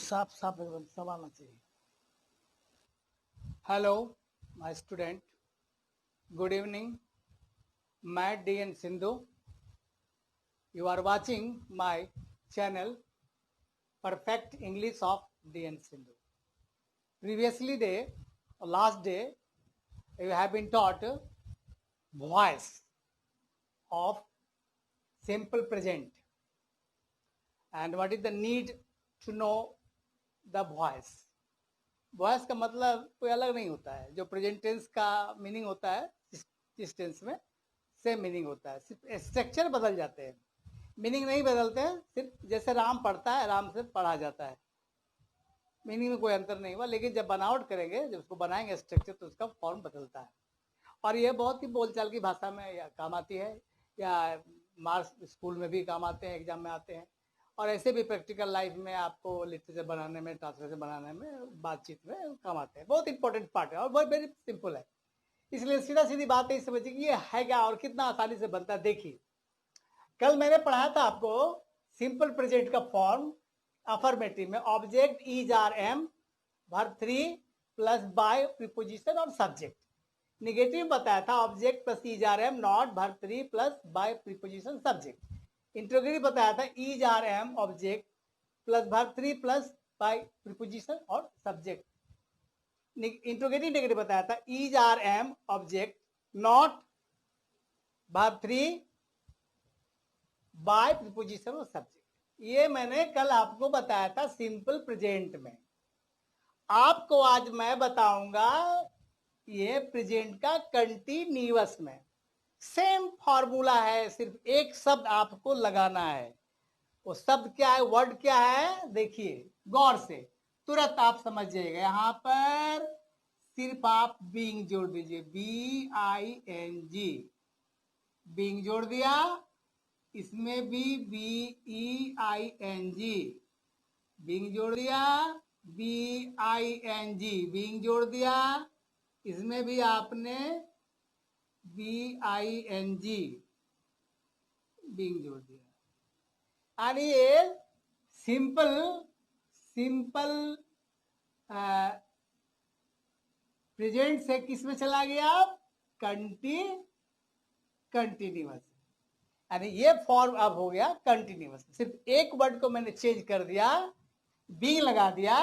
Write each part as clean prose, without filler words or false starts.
साफ साफ एकदम सब आना चाहिए। Hello my student, good evening. मैं DN Sindhu. You are watching my channel perfect English of DN Sindhu. Previously day, last day, you have been taught voice of simple present and what is the need to know the voice. Voice का मतलब कोई अलग नहीं होता है। जो present tense का meaning होता है इस टेंस में सेम मीनिंग होता है, सिर्फ स्ट्रक्चर बदल जाते हैं, मीनिंग नहीं बदलते हैं। सिर्फ जैसे राम पढ़ता है राम से पढ़ा जाता है, मीनिंग में कोई अंतर नहीं हुआ। लेकिन जब बनावट करेंगे, जब उसको बनाएंगे स्ट्रक्चर, तो उसका फॉर्म बदलता है। और ये बहुत ही बोलचाल की भाषा में काम आती है, या मार्क्स स्कूल में भी काम आते हैं, एग्जाम में आते हैं, और ऐसे भी प्रैक्टिकल लाइफ में आपको लिटरेचर बनाने में, ट्रांसलेशन बनाने में, बातचीत में काम आते हैं। बहुत इंपॉर्टेंट पार्ट है और बहुत वेरी सिंपल है। इसलिए सीधा सीधी बात है, समझिए कि ये है क्या और कितना आसानी से बनता है। देखिए, कल मैंने पढ़ाया था आपको सिंपल प्रेजेंट का फॉर्म अफर्मेटिव में object is are am verb 3 plus by preposition और सब्जेक्ट। निगेटिव बताया था object plus is are am not verb 3 plus by preposition subject. Interrogative बताया था is are am object plus verb 3 plus by preposition और subject. Interrogative negative बताया था is are am object not verb 3 by preposition और subject. ये मैंने कल आपको बताया था सिंपल प्रेजेंट में। आपको आज मैं बताऊंगा ये प्रेजेंट का कंटिन्यूअस में। सेम फॉर्मूला है, सिर्फ एक शब्द आपको लगाना है। वो शब्द क्या है, वर्ड क्या है, देखिए गौर से, तुरंत आप समझ जाइएगा। यहां पर सिर्फ आप बीइंग जोड़ दीजिए, BING, बीइंग जोड़ दिया। इसमें भी BEING, बीइंग जोड़ दिया। BING, बीइंग जोड़ दिया। इसमें भी आपने BING, बीइंग जोड़ दिया। यानी ये सिंपल प्रेजेंट से किस में चला गया, कंटिन्यूअस। यानी ये फॉर्म अब हो गया कंटिन्यूअस। सिर्फ एक वर्ड को मैंने चेंज कर दिया, बीइंग लगा दिया,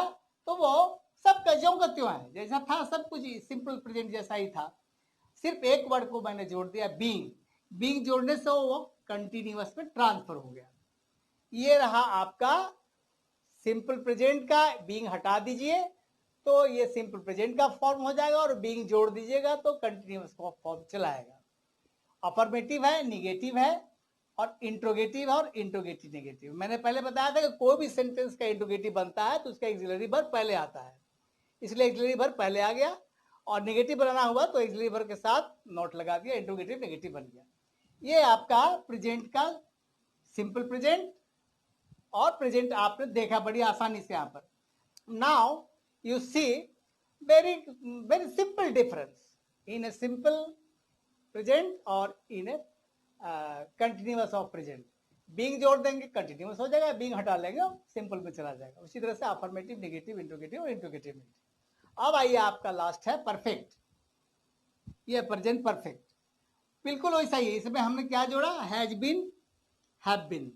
तो वो सबका ज्यों का त्यों है, जैसा था सब कुछ सिंपल प्रेजेंट जैसा ही था। सिर्फ एक वर्ड को मैंने जोड़ दिया, बीइंग जोड़ने से वो कंटिन्यूअस में ट्रांसफर हो गया। ये रहा आपका सिंपल प्रेजेंट का। बीइंग हटा दीजिए तो ये सिंपल प्रेजेंट का फॉर्म हो जाएगा, और बीइंग जोड़ दीजिएगा तो कंटिन्यूअस का फॉर्म चलाएगा। अफर्मेटिव है, निगेटिव है, और इंट्रोगेटिव है, और इंट्रोगेटिव नेगेटिव। मैंने पहले बताया था कि कोई भी सेंटेंस का इंट्रोगेटिव बनता है तो उसका एक्सिलरी वर्ब पहले आता है, इसलिए एक्सिलरी वर्ब पहले आ गया। और नेगेटिव बनाना हुआ तो एक्सिलरी वर्ब के साथ नोट लगा दिया, इंट्रोगेटिव नेगेटिव बन गया। ये आपका प्रेजेंट का सिंपल प्रेजेंट और प्रेजेंट आपने देखा बड़ी आसानी से यहाँ पर। Now you see very very simple difference in a simple present और in a continuous of present. Being जोड़ देंगे कंटिन्यूअस हो जाएगा, बीइंग हटा लेंगे सिंपल में चला जाएगा। उसी तरह से अफर्मेटिव, नेगेटिव, इंट्रोगेटिव और इंट्रोगेटिव नेगेटिव। अब आइए आपका लास्ट है परफेक्ट। ये प्रेजेंट परफेक्ट बिल्कुल वैसा ही है। इसमें हमने क्या जोड़ा, has been, have been.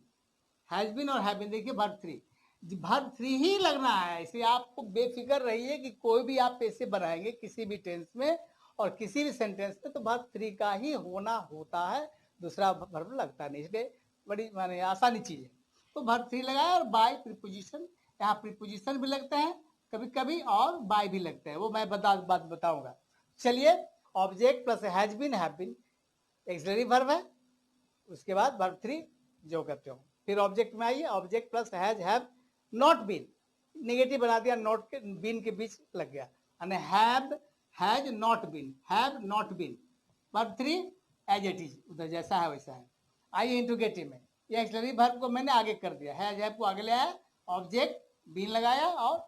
Has been और हैव बीन, देखिए वर्ब 3, वर्ब 3 ही लगना है। इसलिए आपको बेफिक्र रहिए कि कोई भी आप ऐसे बनाएंगे किसी भी टेंस में और किसी भी सेंटेंस में तो वर्ब 3 का ही होना होता है, दूसरा वर्ब लगता नहीं। इसलिए बड़ी माने आसानी चीज है। तो वर्ब 3 लगाया, और बाय प्रीपोजिशन, यहाँ प्रीपोजिशन भी लगता है कभी कभी और बाय भी लगता है, वो मैं बात बताऊंगा। चलिए, object plus has been, have been auxiliary verb है, उसके बाद वर्ब 3 जो करते हो। फिर ऑब्जेक्ट में आइए, object plus has, have not been, negative बना दिया, नॉट के बीन के बीच लग गया, यानी have, has not been, have not been. Verb 3 as it is, उधर जैसा है वैसा है। आइए इंट्रोगेटिव में, ये एक्सिलरी वर्ब को मैंने आगे कर दिया, हैज हैव को आगे ले आया, ऑब्जेक्ट बीन लगाया, और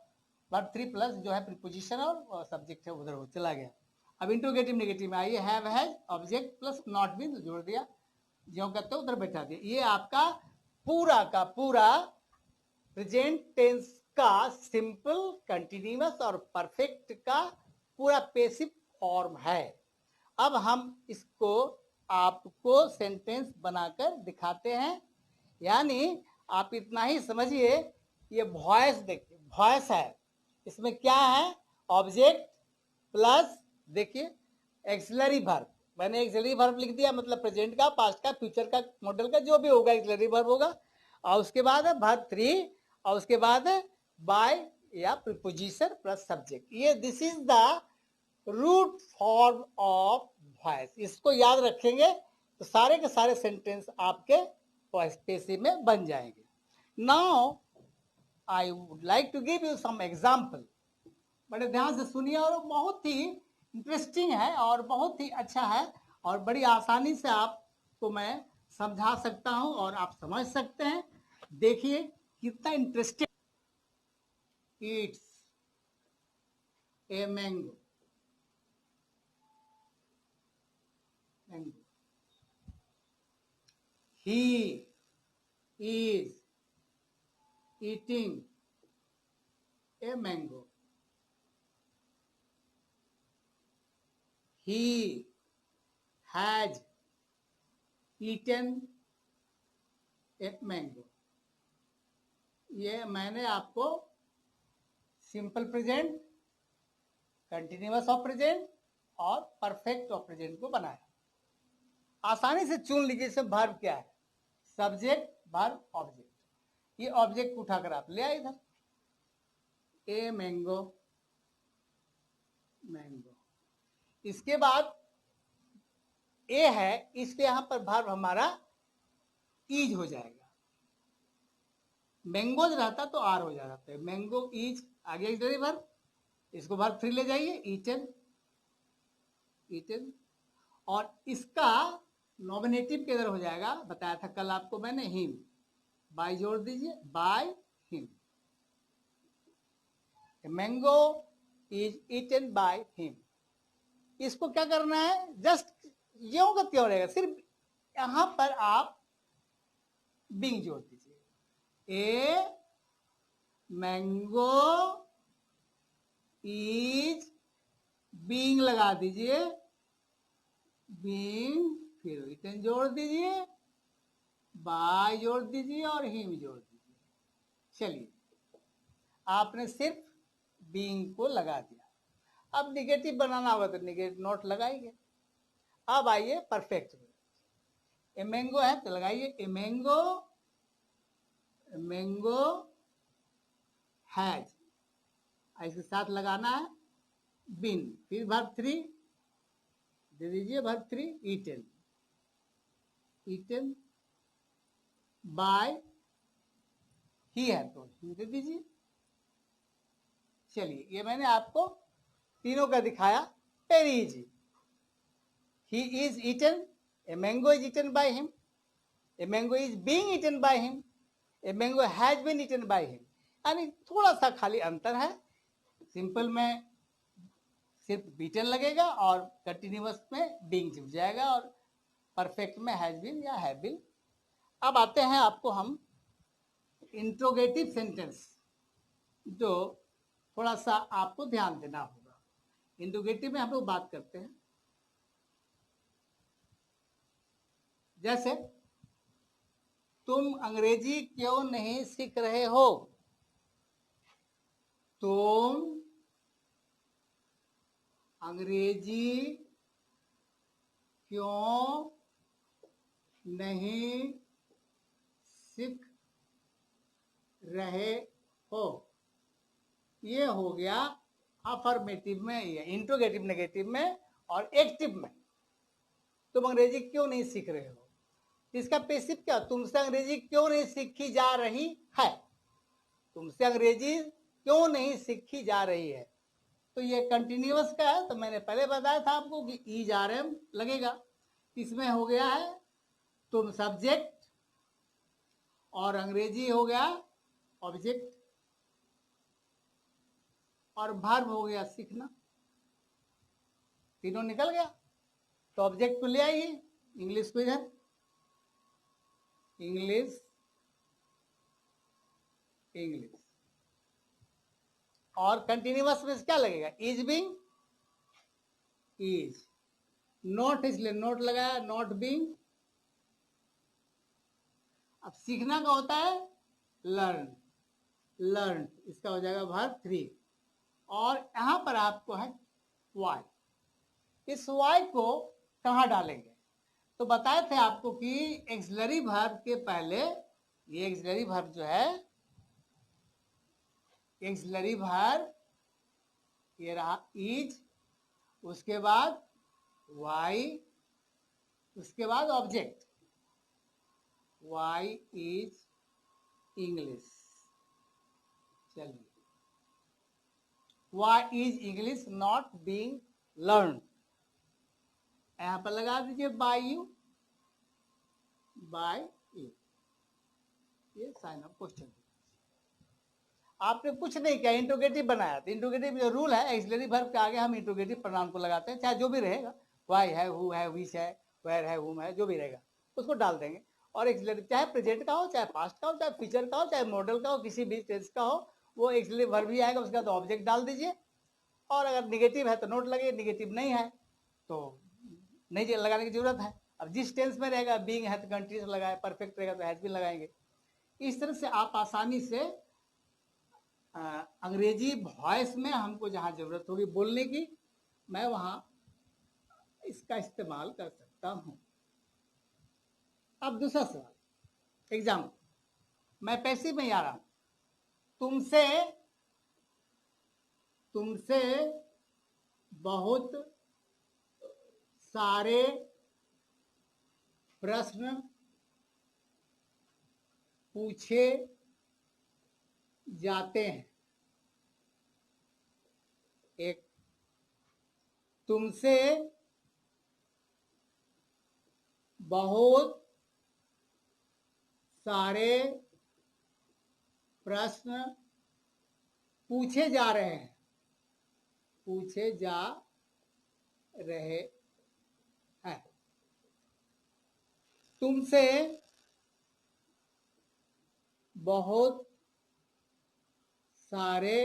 वर्ब 3 प्लस जो है प्रीपोजिशन और सब्जेक्ट है उधर चला गया। अब इंट्रोगेटिव नेगेटिव में आइए, have has object plus not been जोड़ दिया, जो कहते हो उधर बैठा दिया। ये आपका पूरा का पूरा प्रेजेंट टेंस इसका सिंपल, कंटिन्यूअस और परफेक्ट का पूरा पेसिव फॉर्म है। अब हम इसको आपको सेंटेंस बनाकर दिखाते हैं। यानी आप इतना ही समझिए, ये वॉइस देखिए, वॉइस है, इसमें क्या है, ऑब्जेक्ट प्लस देखिए एक्सिलरी वर्ब। मैंने एक्सिलरी वर्ब लिख दिया, मतलब प्रेजेंट का, पास्ट का, फ्यूचर का, मॉडल का, जो भी होगा एक्सिलरी वर्ब होगा। और उसके बाद है वर्ब 3, और उसके बाद है बाय या प्रीपोजिशन प्लस सब्जेक्ट। ये this is the root form of voice. इसको याद रखेंगे तो सारे के सारे सेंटेंस आपके वॉइस पेसिव में बन जाएंगे। Now I would like to give you some example. बड़े ध्यान से सुनिए, और बहुत ही इंटरेस्टिंग है और बहुत ही अच्छा है, और बड़ी आसानी से आपको मैं समझा सकता हूं और आप समझ सकते हैं। देखिए कितना interesting. It's a mango, mango. He is eating a mango. He has eaten a mango. ये मैंने आपको simple present, continuous of present और परफेक्ट ऑफ प्रेजेंट को बनाया। आसानी से चुन लीजिए इसमें वर्ब क्या है, सब्जेक्ट, वर्ब, ऑब्जेक्ट। ये ऑब्जेक्ट उठाकर आप ले आए इधर, ए मैंगो, मैंगो। इसके बाद ए है, इसलिए यहां पर वर्ब हमारा इज हो जाएगा। मैंगोज रहता तो आर हो जाता है, मैंगो इज आगे एक्सिलरी वर्ब, इसको वर्ब 3 ले जाइए, ईटन, ईटन। और इसका नॉमिनेटिव किधर हो जाएगा, बताया था कल आपको मैंने, हिम। बाय जोड़ दीजिए, by him. Mango is eaten by him. इसको क्या करना है, जस्ट यों का त्यों रहेगा, सिर्फ यहां पर आप बिंग जोड़ दीजिए। ए मैंगो इज बीइंग लगा दीजिए, बीइंग, फिर ईटन जोड़ दीजिए, बाय जोड़ दीजिए और हिम जोड़ दीजिए। चलिए, आपने सिर्फ बीइंग को लगा दिया। अब निगेटिव बनाना होगा तो निगेटिव नोट लगाएंगे। अब आइए परफेक्ट में, ए मैंगो है तो लगाइए ए मैंगो, मैंगो हैज, इसके साथ लगाना है बीन, फिर वर्ब 3 दे दीजिए, वर्ब 3 ईटन, ईटन बाय, ही है तो दे दीजिए। चलिए, ये मैंने आपको तीनों का दिखाया, very easy. He is eaten, a mango is eaten by him, a mango is being eaten by him, a mango has been eaten by him. यानी थोड़ा सा खाली अंतर है, सिंपल में सिर्फ बीटन लगेगा और कंटिन्यूअस में बीइंग जुड़ जाएगा, और परफेक्ट में हैज बीन या हैव बीन। अब आते हैं आपको हम इंट्रोगेटिव सेंटेंस, जो थोड़ा सा आपको ध्यान देना होगा। इंट्रोगेटिव में हम लोग बात करते हैं, जैसे तुम अंग्रेजी क्यों नहीं सीख रहे हो, तुम अंग्रेजी क्यों नहीं सीख रहे हो। ये हो गया अफर्मेटिव में, या इंट्रोगेटिव नेगेटिव में। और एक्टिव में तुम अंग्रेजी क्यों नहीं सीख रहे हो, इसका पैसिव क्या, तुमसे अंग्रेजी क्यों नहीं सीखी जा रही है, तुमसे अंग्रेजी क्यों नहीं सीखी जा रही है। तो ये कंटिन्यूअस का है, तो मैंने पहले बताया था आपको कि ईज आर एम लगेगा। इसमें हो गया है तुम सब्जेक्ट, और अंग्रेजी हो गया ऑब्जेक्ट, और वर्ब हो गया सीखना। तीनों निकल गया, तो ऑब्जेक्ट को ले आइए, इंग्लिश को इधर, इंग्लिश, इंग्लिश। और कंटिन्यूअस में क्या लगेगा, इज बीइंग, इज, नॉट इसलिए नॉट लगाया, नॉट बीइंग। अब सीखना का होता है लर्न, लर्न, इसका हो जाएगा वर्ब 3। और यहां पर आपको है वाई। इस वाई को कहां डालेंगे, तो बताए थे आपको कि एक्सिलरी वर्ब के पहले, ये एक्सिलरी वर्ब जो है, एक्सिलरी वर्ब ये रहा इज, उसके बाद वाई, उसके बाद ऑब्जेक्ट, वाई इज इंग्लिश। चलिए, why is English not being learn, यहां पर लगा दीजिए बाय यू, बाय यू, ये साइन ऑफ क्वेश्चन। आपने कुछ नहीं किया, इंट्रोगेटिव बनाया, तो इंट्रोगेटिव जो रूल है, एक्सिलरी वर्ब के आगे हम इंट्रोगेटिव प्रोनाउन को लगाते हैं, चाहे जो भी रहेगा, वाई है, हु है, विच है, वेयर है, हुम है, जो भी रहेगा उसको डाल देंगे। और एक्सिलरी चाहे प्रेजेंट का हो, चाहे पास्ट का हो, चाहे फ्यूचर का हो, चाहे मॉडल का हो, किसी भी टेंस का हो, वो एक्सिलरी वर्ब ही आएगा, उसके बाद ऑब्जेक्ट डाल दीजिए। और अगर निगेटिव है तो नोट लगे, निगेटिव नहीं है तो नहीं लगाने की जरूरत है। अब जिस टेंस में रहेगा, बीइंग है तो कंटिन्यूअस लगाए, परफेक्ट रहेगा तो हैज बीन लगाएंगे। इस तरह से आप आसानी से अंग्रेजी वॉइस में हमको जहां जरूरत होगी बोलने की, मैं वहां इसका इस्तेमाल कर सकता हूं। अब दूसरा सवाल, एग्जाम, मैं पैसिव में आ रहा हूं, तुमसे बहुत सारे प्रश्न पूछे जाते हैं। एक, तुमसे बहुत सारे प्रश्न पूछे जा रहे हैं, पूछे जा रहे हैं। तुमसे बहुत सारे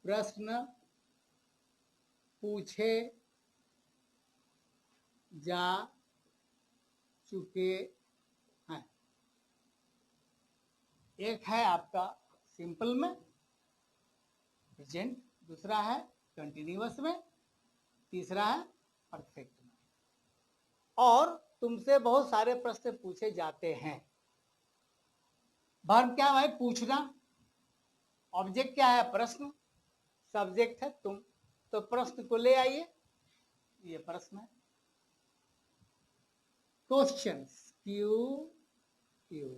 प्रश्न पूछे जा चुके हैं। एक है आपका सिंपल में प्रेजेंट, दूसरा है कंटिन्यूअस में, तीसरा है परफेक्ट में। और तुमसे बहुत सारे प्रश्न पूछे जाते हैं, वर्ब क्या है, पूछना, ऑब्जेक्ट क्या है, प्रश्न, सब्जेक्ट है तुम, तो प्रश्न को ले आइए, ये प्रश्न है। क्वेश्चंस, क्यू क्यू,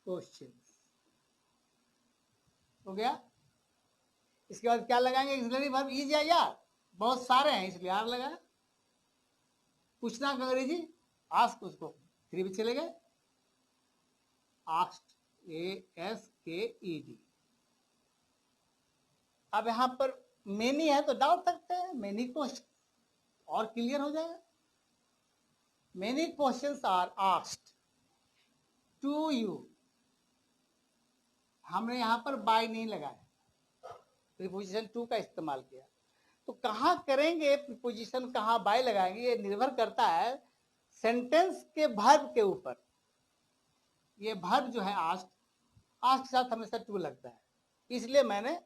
क्वेश्चंस हो गया। इसके बाद क्या लगाएंगे, एक्सिलरी वर्ब इज या यार, बहुत सारे हैं इसलिए यार लगा। पूछना का अंग्रेजी आस्क, उसको 3 भी चले गए, आस्क्ड, ASKED। अब यहां पर मेनी है तो डाल सकते हैं मेनी क्वेश्चन, और क्लियर हो जाएगा। Many questions are asked to you, हमने यहां पर बाय नहीं लगाया, प्रीपोजिशन टू का इस्तेमाल किया। तो कहां करेंगे प्रीपोजिशन, कहां बाय लगाएंगे, ये निर्भर करता है सेंटेंस के वर्ब के ऊपर। ये वर्ब जो है आस्क्ड, आस्क्ड के साथ हमेशा टू लगता है, इसलिए मैंने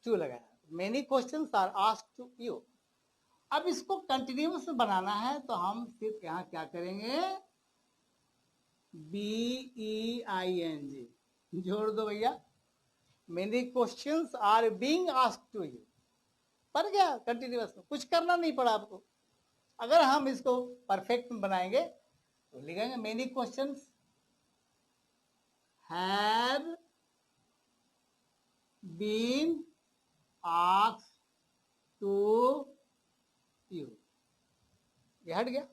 टू लगाया। Many questions are asked to you. अब इसको कंटिन्यूअस में बनाना है तो हम सिर्फ यहां क्या करेंगे, BEING जोड़ दो भैया, many questions are being asked to you, पढ़ गया कंटिन्यूअस में, कुछ करना नहीं पड़ा आपको। अगर हम इसको परफेक्ट में बनाएंगे तो लिखेंगे many questions have been asked to you, ये हट गया।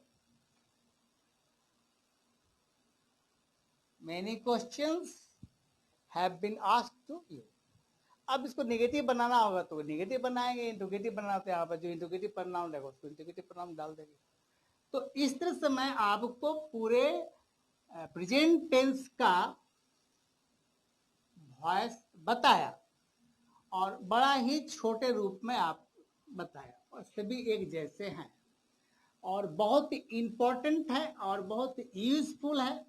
Many questions have been asked to you। अब इसको नेगेटिव बनाना होगा तो नेगेटिव बनाएंगे, इंट्रोगेटिव बनाना तो यहाँ पर जो इंट्रोगेटिव प्रोनाउन रहेगा उसको इंट्रोगेटिव प्रोनाउन डाल देंगे। तो इस तरह से मैं आपको पूरे प्रेजेंट टेंस का वॉइस बताया। और बड़ा ही छोटे रूप में आप बताया और सभी एक जैसे हैं और बहुत इम्पोर्टेंट है और बहुत यूजफुल है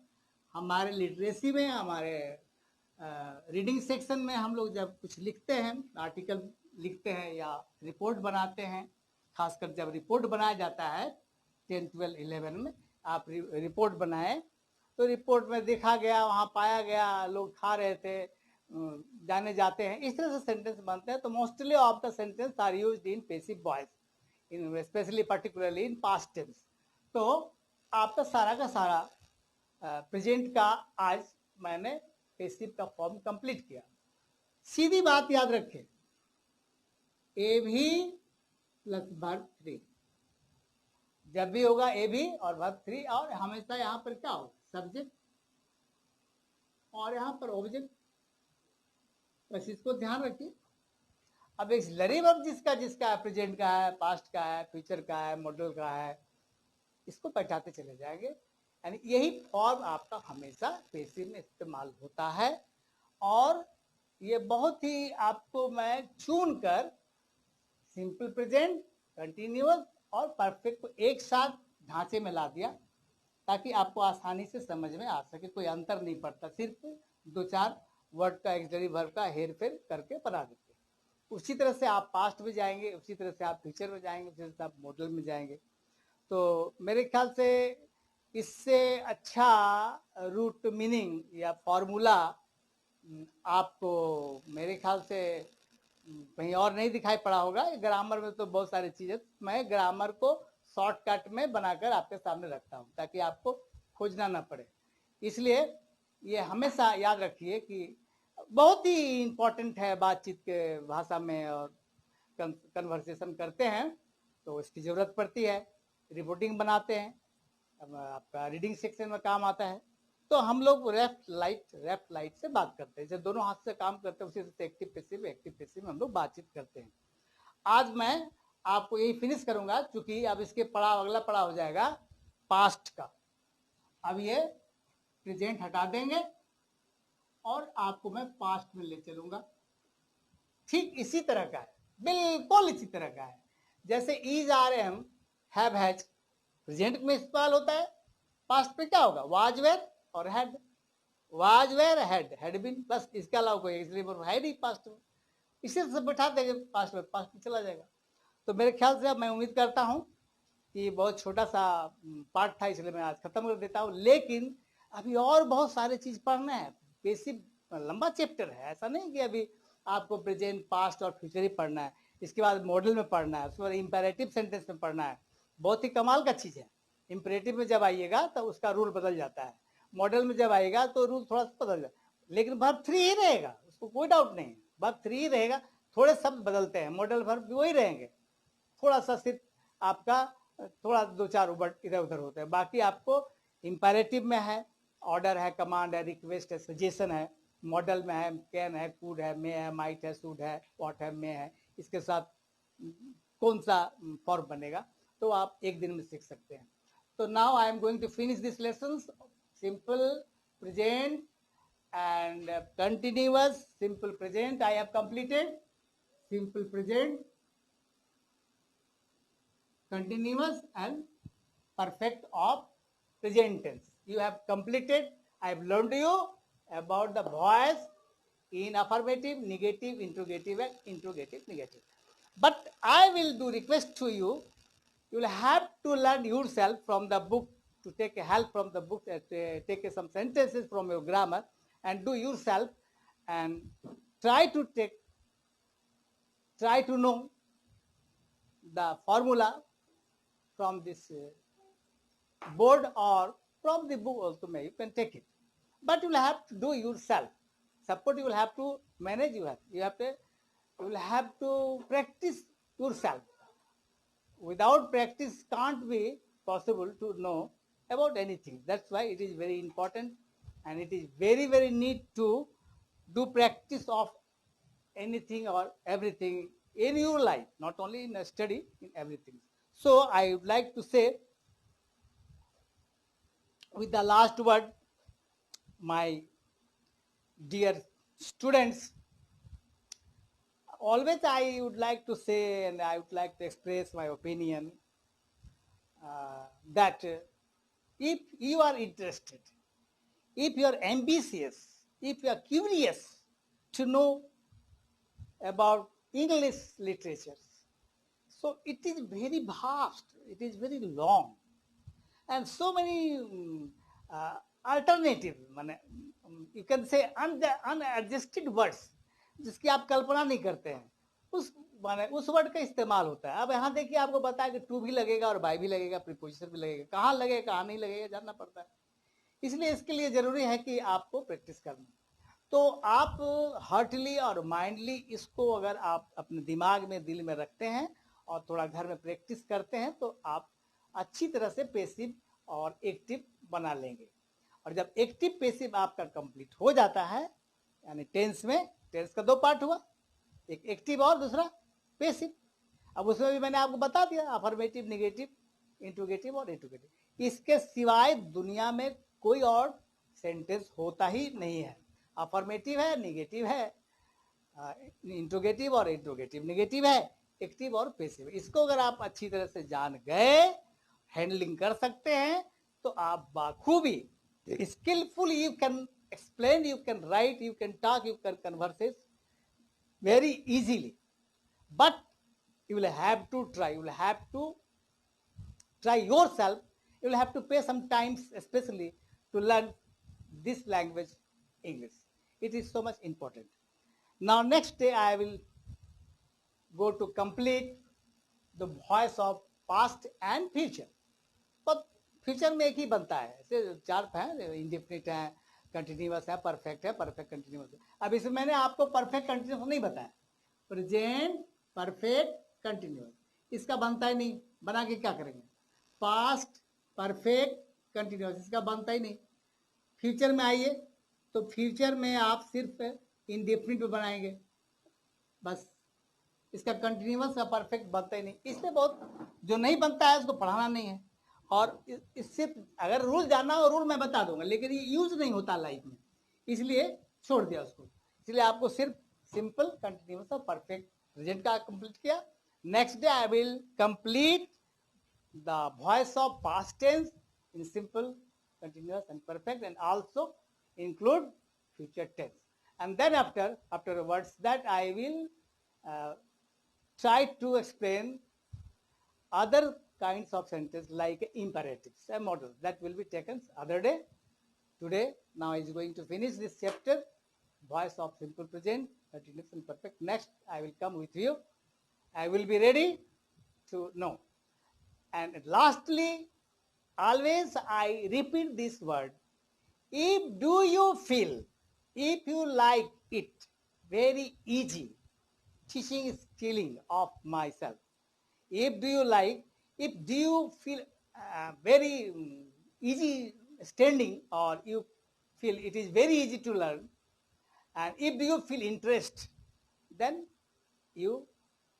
हमारे लिटरेसी में, हमारे रीडिंग सेक्शन में। हम लोग जब कुछ लिखते हैं, आर्टिकल लिखते हैं या रिपोर्ट बनाते हैं, खासकर जब रिपोर्ट बनाया जाता है 10, 12, 11 में आप रिपोर्ट बनाए तो रिपोर्ट में देखा गया, वहाँ पाया गया, लोग खा रहे थे, जाने जाते हैं, इस तरह से सेंटेंस बनते हैं। तो mostly of the sentence are used in passive voice, in specially particularly in past tense. तो आपका सारा का सारा प्रेजेंट का आज मैंने पैसिव का फॉर्म कंप्लीट किया। सीधी बात याद रखें, ए भी प्लस वर्ब 3 जब भी होगा, ए भी और वर्ब 3, और हमेशा यहाँ पर क्या होगा, सब्जेक्ट और यहाँ पर ऑब्जेक्ट। बस इसको ध्यान रखिए। अब एक्सिलरी वर्ब जिसका जिसका है, प्रेजेंट का है, पास्ट का है, फ्यूचर का है, मॉडल का है, इसको बैठाते चले जाएंगे। यानी यही फॉर्म आपका हमेशा पैसिव में इस्तेमाल होता है। और ये बहुत ही आपको मैं चुन कर सिंपल प्रेजेंट, कंटिन्यूअस और परफेक्ट को एक साथ ढांचे में ला दिया ताकि आपको आसानी से समझ में आ सके, कोई अंतर नहीं पड़ता, सिर्फ 2-4 वर्ड का एक्सिलरी वर्ब का हेर फेर करके बना देते। उसी तरह से आप पास्ट में जाएंगे, उसी तरह से आप फ्यूचर में जाएंगे, उसी तरह से आप मॉडल में जाएंगे। तो मेरे ख्याल से इससे अच्छा रूट मीनिंग या फॉर्मूला आपको मेरे ख्याल से कहीं और नहीं दिखाई पड़ा होगा। ग्रामर में तो बहुत सारी चीज़ें मैं ग्रामर को शॉर्टकट में बनाकर आपके सामने रखता हूँ ताकि आपको खोजना ना पड़े। इसलिए ये हमेशा याद रखिए कि बहुत ही इम्पोर्टेंट है बातचीत के भाषा में, और कन्वर्सेशन करते हैं तो इसकी ज़रूरत पड़ती है। रिपोर्टिंग बनाते हैं, आपका रीडिंग सेक्शन में काम आता है। तो हम लोग लेफ्ट राइट से बात करते हैं, जैसे दोनों हाथ से काम करते हैं उसी से एक्टिव पैसिव में हम लोग बातचीत करते हैं। आज मैं आपको यही फिनिश करूंगा, क्योंकि अब इसके पड़ाव, अगला पड़ाव हो जाएगा पास्ट का। अब ये प्रेजेंट हटा देंगे और आपको मैं पास्ट में ले चलूंगा। ठीक इसी तरह का है, बिल्कुल इसी तरह का है। जैसे is, are, am, have, has present में इस्तेमाल होता है, पास्ट में क्या होगा, वाज, वेर और had. Was, were, had been, बस इसके अलावा कोई एक्सिलरी वर्ब है नहीं पास्ट में। इसे सब बैठा देंगे पास्ट में चला जाएगा। तो मेरे ख्याल से अब मैं उम्मीद करता हूँ कि बहुत छोटा सा पार्ट था, इसलिए मैं आज खत्म कर देता हूँ। लेकिन अभी और बहुत सारे चीज पढ़ना है, बेसिक लंबा चैप्टर है, ऐसा नहीं कि अभी आपको प्रेजेंट, पास्ट और फ्यूचर ही पढ़ना है। इसके बाद मॉडल में पढ़ना है, उसके बाद इंपेरेटिव सेंटेंस में पढ़ना है। बहुत ही कमाल का चीज है। इंपेरेटिव में जब आइएगा तो उसका रूल बदल जाता है, मॉडल में जब आएगा तो रूल थोड़ा सा बदल जाता है, लेकिन वर्ब 3 ही रहेगा, उसको कोई डाउट नहीं है, वर्ब 3 ही रहेगा। थोड़े शब्द बदलते हैं, मॉडल वर्ब भी वही रहेंगे, थोड़ा सा सिर्फ आपका थोड़ा 2-4 वर्ड इधर उधर होते हैं। बाकी आपको इंपेरेटिव में है, ऑर्डर है, कमांड है, रिक्वेस्ट है, सजेशन है। मॉडल में है, कैन है, कुड है, मे है, माइट है, शुड है, व्हाट है, मे है, इसके साथ कौन सा फॉर्म बनेगा, तो आप एक दिन में सीख सकते हैं। तो now I am going to finish this lesson. Simple present and continuous simple present I have completed. Simple present, continuous and perfect of present tense you have completed. I have learned you about the voice in affirmative, negative, interrogative and interrogative negative. But I will do request to you, you will have to learn yourself from the book, to take help from the book, take some sentences from your grammar and do yourself, and try to know the formula from this board or from the book also. You can take it, but you will have to do yourself. Suppose you will have to manage, you will have to practice yourself. Without practice can't be possible to know about anything. That's why it is very important, and it is very, very need to do practice of anything or everything in your life, not only in a study, in everything. So I would like to say with the last word, my dear students, always I would like to say, and I would like to express my opinion that if you are interested, if you are ambitious, if you are curious to know about English literature, so it is very vast, it is very long, and so many alternative, you can say unadjusted words, जिसकी आप कल्पना नहीं करते हैं, उस word का इस्तेमाल होता है. अब यहाँ देखिए आपको बताया कि टू भी लगेगा और बाय भी लगेगा, प्रीपोजिशन भी लगेगा, कहाँ लगेगा कहाँ नहीं लगेगा जानना पड़ता है. इसलिए इसके लिए जरूरी है कि आपको प्रैक्टिस करना. तो आप हार्टली और माइंडली इसको अगर आप अपने दिमाग में, दिल में रखते हैं और थोड़ा घर में प्रैक्टिस करते हैं तो आप अच्छी तरह से पैसिव और एक्टिव बना लेंगे. और जब एक्टिव पैसिव आपका कंप्लीट हो जाता है, यानी टेंस में, टेंस का दो पार्ट हुआ, एक एक्टिव और दूसरा पैसिव. अब उसमें भी मैंने आपको बता दिया, अफर्मेटिव, नेगेटिव, इंट्रोगेटिव और इंट्रोगेटिव. इसके सिवाय दुनिया में कोई और सेंटेंस होता ही नहीं है. अफर्मेटिव है, नेगेटिव है, इंट्रोगेटिव और इंट्रोगेटिव नेगेटिव है, एक्टिव और पैसिव. इसको अगर आप अच्छी तरह से जान गए, हैंडलिंग कर सकते हैं, तो आप बाखूबी skillful, you can explain, you can write, you can talk, you can converse very easily. But you will have to try, you will have to try yourself, you will have to pay some time especially to learn this language, English. It is so much important. Now next day I will go to complete the voice of past and future. but future में एक ही बनता है, ऐसे चार है, indefinite है, continuous है, perfect है, परफेक्ट कंटिन्यूअस है. अब इसमें मैंने आपको परफेक्ट कंटिन्यूअस नहीं बताया. प्रेजेंट परफेक्ट कंटिन्यूअस इसका बनता ही नहीं, बना के क्या करेंगे. पास्ट परफेक्ट कंटिन्यूअस इसका बनता ही नहीं. फ्यूचर में आइए तो फ्यूचर में आप सिर्फ इंडेफिनिट पे बनाएंगे, बस. इसका कंटिन्यूअस का परफेक्ट बनता ही नहीं. इसलिए बहुत जो नहीं बनता है उसको पढ़ाना नहीं है. और इससे अगर रूल जानना हो, रूल मैं बता दूंगा, लेकिन ये यूज नहीं होता लाइफ में, इसलिए छोड़ दिया उसको. इसलिए आपको सिर्फ सिंपल कंटिन्यूअस और परफेक्ट प्रेजेंट का कंप्लीट किया. Next day I will complete the voice of past tense in simple, continuous and perfect, and also include future tense. And then afterwards that I will try to explain other kinds of sentence like imperatives and models. That will be taken other day. Today, now is going to finish this chapter, voice of simple present, continuous and perfect. Next, I will come with you. I will be ready to know. And lastly, always I repeat this word. If do you feel, if you like it, very easy, teaching skilling of myself. If do you like, if do you feel very easy standing, or you feel it is very easy to learn, and if do you feel interest, then you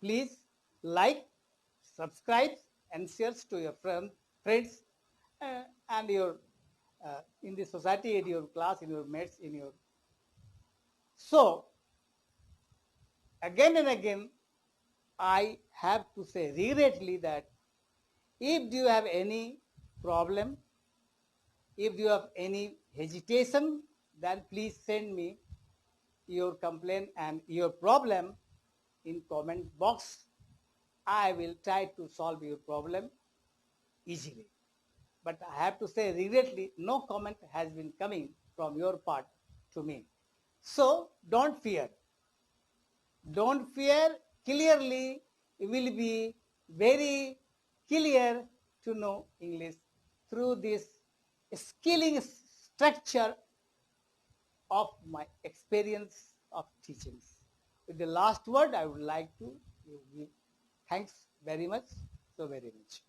please like, subscribe and share to your friends and your in the society, in your class, in your mates, in your. So again and again I have to say repeatedly that if you have any problem, if you have any hesitation, then please send me your complaint and your problem in comment box. I will try to solve your problem easily. But I have to say repeatedly, no comment has been coming from your part to me. So don't fear. Don't fear. Clearly, it will be very clear to know English through this skilling structure of my experience of teachings. With the last word, I would like to give thanks very much, so very much.